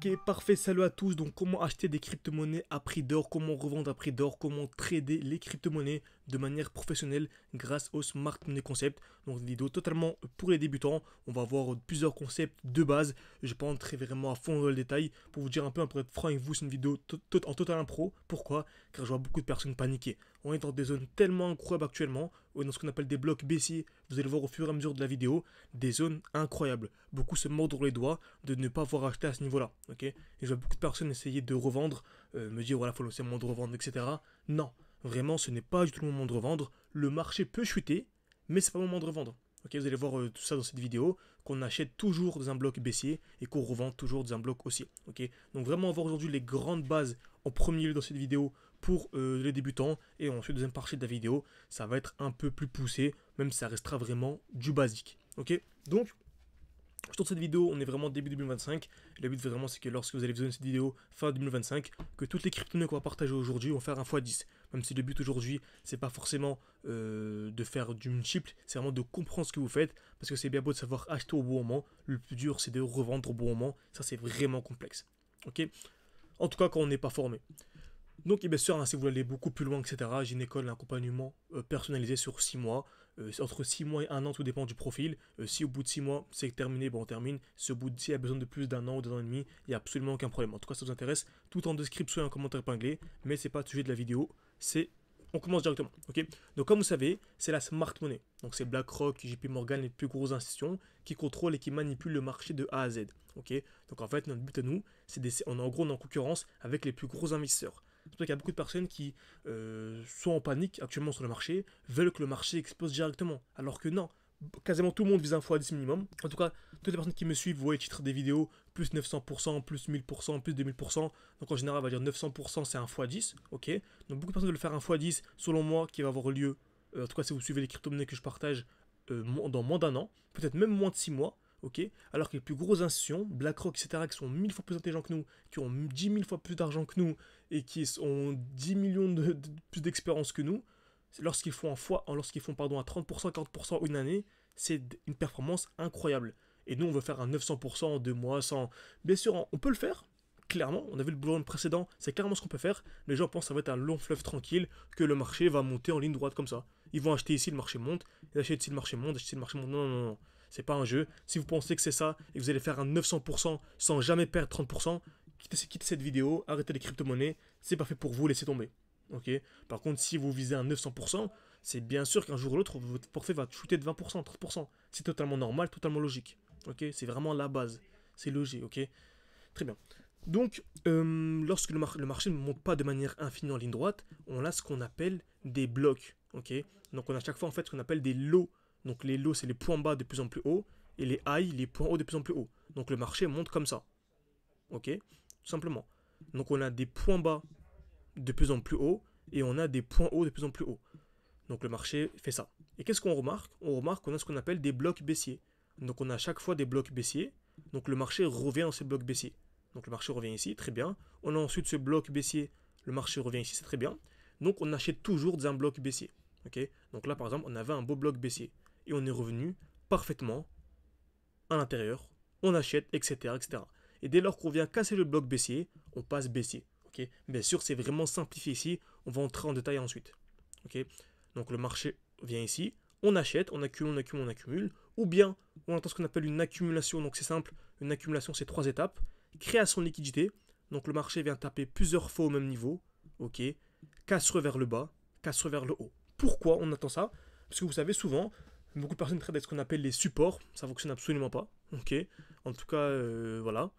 Ok, parfait, salut à tous. Donc, comment acheter des crypto-monnaies à prix d'or, comment revendre à prix d'or, comment trader les crypto-monnaies de manière professionnelle grâce au Smart Money Concept. Donc, une vidéo totalement pour les débutants. On va voir plusieurs concepts de base. Je ne vais pas entrer vraiment à fond dans le détail pour vous dire un peu, pour être franc avec vous, c'est une vidéo en total impro. Pourquoi? Car je vois beaucoup de personnes paniquer. On est dans des zones tellement incroyables actuellement, dans ce qu'on appelle des blocs baissiers. Vous allez voir au fur et à mesure de la vidéo, des zones incroyables. Beaucoup se mordent les doigts de ne pas avoir acheté à ce niveau-là. Ok, et je vois beaucoup de personnes essayer de revendre, me dire voilà, c'est le moment de revendre, etc. Non, vraiment, ce n'est pas du tout le moment de revendre. Le marché peut chuter, mais c'est pas le moment de revendre. Ok, vous allez voir tout ça dans cette vidéo, qu'on achète toujours dans un bloc baissier et qu'on revend toujours dans un bloc haussier. Ok, donc vraiment on va voir aujourd'hui les grandes bases en premier lieu dans cette vidéo pour les débutants, et ensuite deuxième partie de la vidéo, ça va être un peu plus poussé, même si ça restera vraiment du basique. Ok, donc je tourne cette vidéo, on est vraiment début 2025. Et le but vraiment, c'est que lorsque vous allez visionner cette vidéo fin 2025, que toutes les crypto-monnaies qu'on va partager aujourd'hui vont faire un x10. Même si le but aujourd'hui, c'est pas forcément de faire du multiple, c'est vraiment de comprendre ce que vous faites. Parce que c'est bien beau de savoir acheter au bon moment. Le plus dur, c'est de revendre au bon moment. Ça, c'est vraiment complexe. Ok, en tout cas, quand on n'est pas formé. Donc, et bien sûr, hein, si vous voulez aller beaucoup plus loin, etc., j'ai une école d'accompagnement personnalisé sur 6 mois. Entre 6 mois et 1 an, tout dépend du profil. Si au bout de 6 mois, c'est terminé, bon, on termine. Si au bout de 6 il y a besoin de plus d'un an ou d'un an et demi, il n'y a absolument aucun problème. En tout cas, ça vous intéresse, tout en description et en commentaire épinglé. Mais c'est pas le sujet de la vidéo, c'est... On commence directement, ok. Donc comme vous savez, c'est la smart money. Donc c'est BlackRock, JP Morgan, les plus grosses institutions qui contrôlent et qui manipulent le marché de A à Z, ok. Donc en fait, notre but à nous, en gros, on est en concurrence avec les plus gros investisseurs. C'est pour ça qu'il y a beaucoup de personnes qui sont en panique actuellement sur le marché, veulent que le marché explose directement. Alors que non, quasiment tout le monde vise un x10 minimum. En tout cas, toutes les personnes qui me suivent voient les titres des vidéos, plus 900%, plus 1000%, plus 2000%. Donc en général, on va dire 900%, c'est un x10, ok. Donc beaucoup de personnes veulent faire un x10, selon moi, qui va avoir lieu, en tout cas si vous suivez les crypto-monnaies que je partage, dans moins d'un an, peut-être même moins de 6 mois. Ok, alors que les plus grosses institutions, BlackRock, etc., qui sont 1000 fois plus intelligents que nous, qui ont 10 000 fois plus d'argent que nous, et qui ont 10 millions plus d'expérience que nous, lorsqu'ils font, à 30%, 40% une année, c'est une performance incroyable. Et nous, on veut faire un 900% en 2 mois, sans... Bien sûr, on peut le faire, clairement. On a vu le boulot précédent, c'est clairement ce qu'on peut faire. Les gens pensent que ça va être un long fleuve tranquille, que le marché va monter en ligne droite comme ça. Ils vont acheter ici, le marché monte, ils achètent ici, le marché monte, achètent ici, le marché monte. Non, non, non. C'est pas un jeu. Si vous pensez que c'est ça et que vous allez faire un 900% sans jamais perdre 30%, quittez cette vidéo, arrêtez les crypto-monnaies, c'est pas fait pour vous, laissez tomber. Ok. Par contre, si vous visez un 900%, c'est bien sûr qu'un jour ou l'autre, votre forfait va shooter de 20%, 30%. C'est totalement normal, totalement logique. Ok. C'est vraiment la base. C'est logique. Ok. Très bien. Donc, lorsque le marché ne monte pas de manière infinie en ligne droite, on a ce qu'on appelle des blocs. Ok. Donc, on a à chaque fois en fait ce qu'on appelle des lots. Donc, les lots, c'est les points bas de plus en plus haut, et les highs, les points hauts de plus en plus haut. Donc, le marché monte comme ça. Ok. Tout simplement. Donc, on a des points bas de plus en plus haut, et on a des points hauts de plus en plus haut. Donc le marché fait ça. Et qu'est-ce qu'on remarque? On remarque qu'on a ce qu'on appelle des blocs baissiers. Donc on a à chaque fois des blocs baissiers. Donc le marché revient dans ces blocs baissiers. Donc le marché revient ici, très bien. On a ensuite ce bloc baissier. Le marché revient ici, c'est très bien. Donc on achète toujours dans un bloc baissier. Ok. Donc là par exemple, on avait un beau bloc baissier. Et on est revenu parfaitement à l'intérieur. On achète, etc., etc. Et dès lors qu'on vient casser le bloc baissier, on passe baissier. Ok. Bien sûr, c'est vraiment simplifié ici. On va entrer en détail ensuite. Ok. Donc le marché vient ici, on achète, on accumule, on accumule, on accumule, ou bien on entend ce qu'on appelle une accumulation, donc c'est simple, une accumulation c'est 3 étapes, création de liquidité, donc le marché vient taper plusieurs fois au même niveau, ok, casse vers le bas, casse vers le haut. Pourquoi on attend ça? Parce que vous savez souvent, beaucoup de personnes traitent ce qu'on appelle les supports, ça fonctionne absolument pas, ok, en tout cas voilà,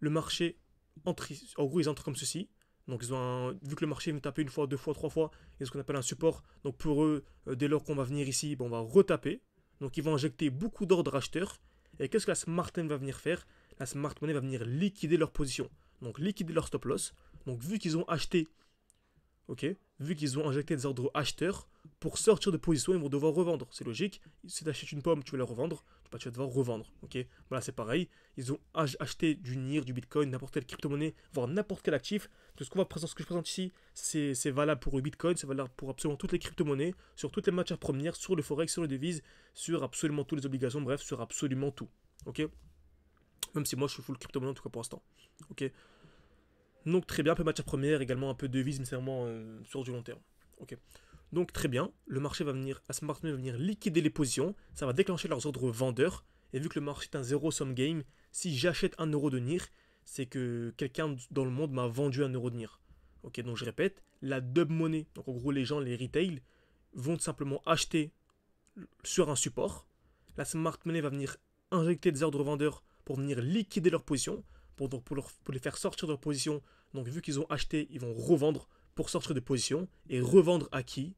le marché entre, en gros ils entrent comme ceci, donc vu que le marché vient taper une fois, deux fois, trois fois, il y a ce qu'on appelle un support. Donc pour eux, dès lors qu'on va venir ici, bon, on va retaper. Donc ils vont injecter beaucoup d'ordres acheteurs. Et qu'est-ce que la smart money va venir faire? La smart money va venir liquider leur position. Donc liquider leur stop loss. Donc vu qu'ils ont acheté, ok, vu qu'ils ont injecté des ordres acheteurs, pour sortir de position, ils vont devoir revendre. C'est logique. Si tu achètes une pomme, tu vas la revendre. Bah, tu vas devoir revendre. Ok, voilà, c'est pareil. Ils ont acheté du NIR, du Bitcoin, n'importe quelle crypto-monnaie, voire n'importe quel actif. Tout ce ce que je présente ici, c'est valable pour le Bitcoin, c'est valable pour absolument toutes les crypto-monnaies, sur toutes les matières premières, sur le forex, sur les devises, sur absolument toutes les obligations, bref, sur absolument tout. Ok. Même si moi je suis full crypto-monnaie en tout cas pour l'instant. Ok. Donc très bien, un peu matière première, également un peu devise, mais c'est vraiment sur du long terme. Ok. Donc très bien, le marché va venir, à Smart Money va venir liquider les positions, ça va déclencher leurs ordres vendeurs, et vu que le marché est un zéro-sum game, si j'achète 1 euro de NIR, c'est que quelqu'un dans le monde m'a vendu 1 euro de NIR. Ok, donc je répète, la dub monnaie, donc en gros les gens, les retail, vont tout simplement acheter sur un support, la Smart Money va venir injecter des ordres vendeurs pour venir liquider leur position, pour les faire sortir de leur position. Donc vu qu'ils ont acheté, ils vont revendre pour sortir de position et revendre à qui?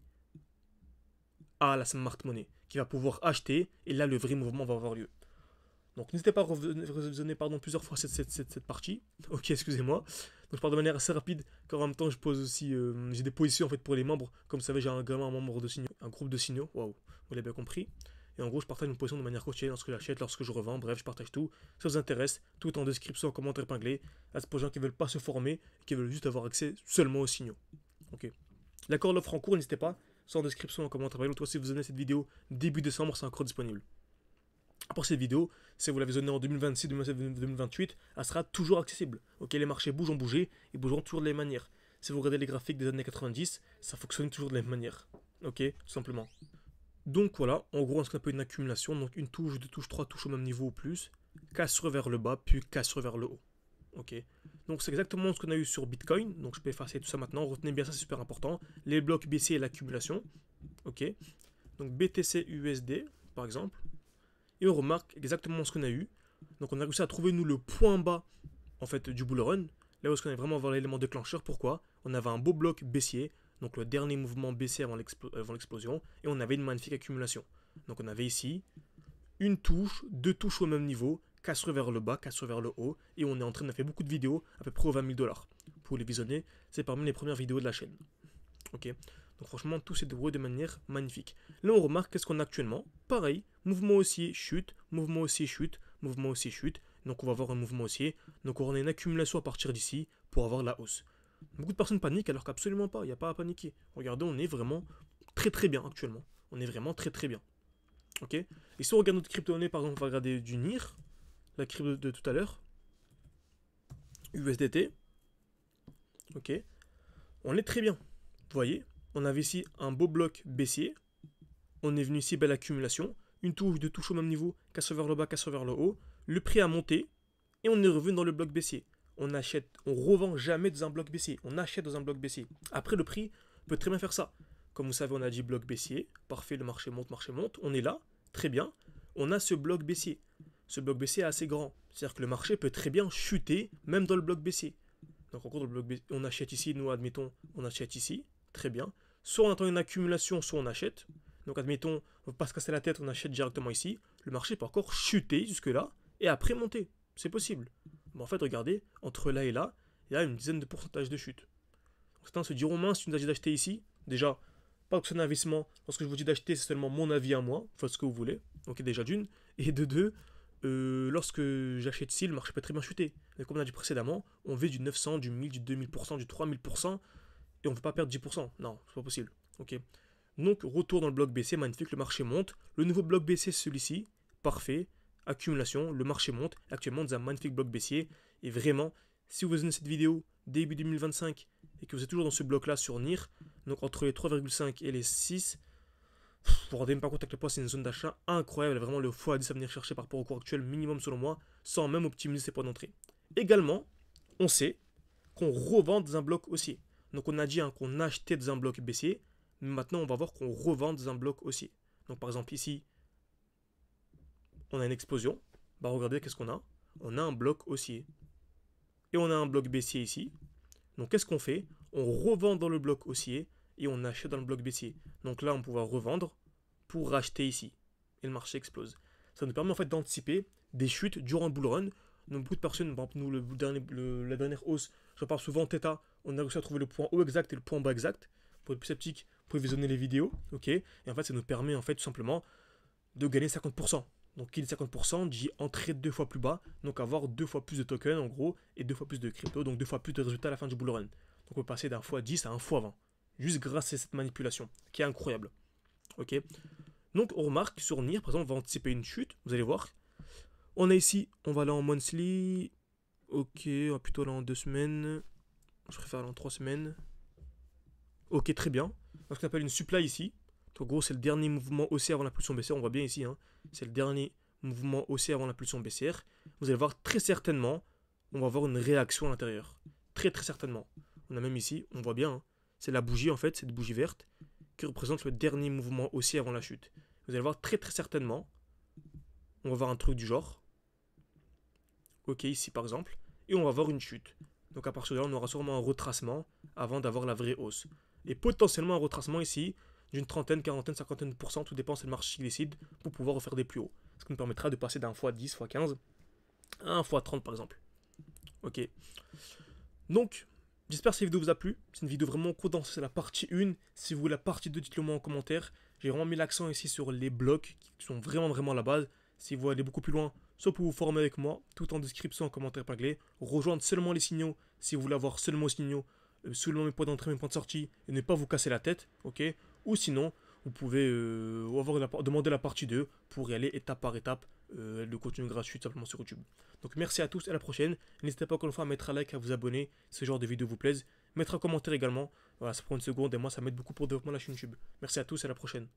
À la smart money qui va pouvoir acheter et là le vrai mouvement va avoir lieu. Donc n'hésitez pas à revisionner plusieurs fois cette partie. Ok, excusez-moi. Donc je parle de manière assez rapide car en même temps je pose aussi j'ai des positions en fait pour les membres. Comme vous savez j'ai un membre de signaux, un groupe de signaux. Waouh, vous l'avez bien compris. Et en gros je partage une position de manière quotidienne lorsque j'achète, lorsque je revends. Bref, je partage tout. Si ça vous intéresse, tout en description, en commentaire épinglé. Là c'est pour les gens qui veulent pas se former, qui veulent juste avoir accès seulement aux signaux. Ok. D'accord, l'offre en cours, n'hésitez pas. C'est en description, en commentaire. Ou toi, si vous donnez cette vidéo début décembre, c'est encore disponible. Après cette vidéo, si vous l'avez donnée en 2026, 2027, 2028, elle sera toujours accessible. Ok, les marchés bougent, ont bougé, ils bougeront toujours de la même manière. Si vous regardez les graphiques des années 90, ça fonctionne toujours de la même manière. Ok, tout simplement. Donc voilà, en gros, on ce qu'on appelle une accumulation. Donc une touche, deux touches, trois touches au même niveau ou plus. Cassure vers le bas, puis cassure vers le haut. Ok. Donc c'est exactement ce qu'on a eu sur Bitcoin. Donc je peux effacer tout ça maintenant. Retenez bien ça, c'est super important. Les blocs baissiers et l'accumulation. Ok. Donc BTC USD, par exemple. Et on remarque exactement ce qu'on a eu. Donc on a réussi à trouver nous le point bas en fait du bull run. Là où est-ce qu'on est vraiment voir l'élément déclencheur. Pourquoi? On avait un beau bloc baissier. Donc le dernier mouvement baissier avant l'explosion. Et on avait une magnifique accumulation. Donc on avait ici une touche, deux touches au même niveau, cassure vers le bas, cassure vers le haut, et on est en train de faire beaucoup de vidéos, à peu près aux 20 000 $. Pour les visionner, c'est parmi les premières vidéos de la chaîne. Ok. Donc franchement, tout s'est déroulé de manière magnifique. Là, on remarque qu'est-ce qu'on a actuellement. Pareil, mouvement haussier, chute, mouvement haussier, chute, mouvement haussier, chute. Donc on va avoir un mouvement haussier. Donc on a une accumulation à partir d'ici pour avoir la hausse. Beaucoup de personnes paniquent alors qu'absolument pas, il n'y a pas à paniquer. Regardez, on est vraiment très très bien actuellement. On est vraiment très très bien. Ok. Et si on regarde notre crypto-monnaie, par exemple, on va regarder du NIR, la crypto de tout à l'heure, USDT. Ok. On est très bien. Vous voyez, on avait ici un beau bloc baissier. On est venu ici, belle accumulation. Une touche, deux touches au même niveau, casse vers le bas, casse vers le haut. Le prix a monté et on est revenu dans le bloc baissier. On achète, on revend jamais dans un bloc baissier. On achète dans un bloc baissier. Après, le prix peut très bien faire ça. Comme vous savez, on a dit bloc baissier. Parfait, le marché monte, marché monte. On est là, très bien. On a ce bloc baissier. Ce bloc baissier est assez grand. C'est-à-dire que le marché peut très bien chuter, même dans le bloc baissier. Donc en gros, dans le bloc baissier, on achète ici, nous admettons, on achète ici. Très bien. Soit on attend une accumulation, soit on achète. Donc admettons, on ne va pas se casser la tête, on achète directement ici. Le marché peut encore chuter jusque-là et après monter. C'est possible. Mais en fait, regardez, entre là et là, il y a une dizaine de pourcentages de chute. Donc certains se diront, mince, tu nous as dit d'acheter ici. Déjà, pas d'option d'investissement. Lorsque je vous dis d'acheter, c'est seulement mon avis à moi. Faites ce que vous voulez. Donc déjà d'une. Et de deux, lorsque j'achète ici, le marché peut très bien chuter. Et comme on a dit précédemment, on veut du 900, du 1000, du 2000%, du 3000%. Et on ne veut pas perdre 10%. Non, c'est pas possible. Ok. Donc, retour dans le bloc baissier, magnifique, le marché monte. Le nouveau bloc baissier, c'est celui-ci. Parfait. Accumulation, le marché monte. Actuellement, dans un magnifique bloc baissier. Et vraiment, si vous visionnez cette vidéo début 2025 et que vous êtes toujours dans ce bloc-là sur NIR, donc entre les 3,5 et les 6, vous ne vous rendez même pas compte à quel point c'est une zone d'achat incroyable. Vraiment, le x10 à venir chercher par rapport au cours actuel, minimum selon moi, sans même optimiser ses points d'entrée. Également, on sait qu'on revend dans un bloc haussier. Donc on a dit qu'on achetait dans un bloc baissier, mais maintenant on va voir qu'on revend dans un bloc haussier. Donc par exemple ici, on a une explosion. Bah regardez qu'est-ce qu'on a. On a un bloc haussier. Et on a un bloc baissier ici. Donc qu'est-ce qu'on fait? On revend dans le bloc haussier et on achète dans le bloc baissier. Donc là on pourra revendre pour racheter ici. Et le marché explose. Ça nous permet en fait d'anticiper des chutes durant le bull run. Donc beaucoup de personnes, par exemple nous la dernière hausse, je parle souvent Theta, on a réussi à trouver le point haut exact et le point bas exact. Pour les plus sceptiques, vous pouvez visionner les vidéos, ok. Et en fait, ça nous permet en fait tout simplement de gagner 50%. Donc qui dit 50% dit entrer 2 fois plus bas, donc avoir 2 fois plus de tokens en gros, et 2 fois plus de crypto, donc 2 fois plus de résultats à la fin du bull run. Donc on peut passer d'un x10 à un x20, juste grâce à cette manipulation, qui est incroyable. Ok. Donc on remarque sur NIR, par exemple, on va anticiper une chute, vous allez voir. On a ici, on va aller en monthly. Ok, on va plutôt aller en 2 semaines. Je préfère aller en 3 semaines. Ok, très bien. On a ce qu'on appelle une supply ici. Donc, en gros, c'est le dernier mouvement haussier avant l'impulsion baissière. On voit bien ici, hein. C'est le dernier mouvement haussier avant l'impulsion baissière. Vous allez voir très certainement, on va avoir une réaction à l'intérieur. Très très certainement. On a même ici, on voit bien, hein. C'est la bougie en fait, cette bougie verte, qui représente le dernier mouvement haussier avant la chute. Vous allez voir très très certainement, on va voir un truc du genre. Ok, ici par exemple. Et on va avoir une chute. Donc à partir de là, on aura sûrement un retracement avant d'avoir la vraie hausse. Et potentiellement un retracement ici d'une trentaine, quarantaine, cinquantaine de pourcents, tout dépend, c'est le marché qui décide, pour pouvoir refaire des plus hauts. Ce qui nous permettra de passer d'un x10, x15 à un x30 par exemple. Ok. Donc, j'espère que cette vidéo vous a plu. C'est une vidéo vraiment condensée, c'est la partie 1. Si vous voulez la partie 2, dites-le moi en commentaire. J'ai vraiment mis l'accent ici sur les blocs qui sont vraiment la base. Si vous voulez aller beaucoup plus loin, soit pour vous former avec moi, tout en description, en commentaire épinglé. Rejoindre seulement les signaux si vous voulez avoir seulement les signaux, seulement mes points d'entrée, mes points de sortie, et ne pas vous casser la tête, ok. Ou sinon, vous pouvez demander la partie 2 pour y aller étape par étape, le contenu gratuit simplement sur YouTube. Donc merci à tous et à la prochaine. N'hésitez pas encore une fois à mettre un like, à vous abonner si ce genre de vidéo vous plaise. Mettre un commentaire également. Voilà, ça prend une seconde et moi ça m'aide beaucoup pour le développement de la chaîne YouTube. Merci à tous et à la prochaine.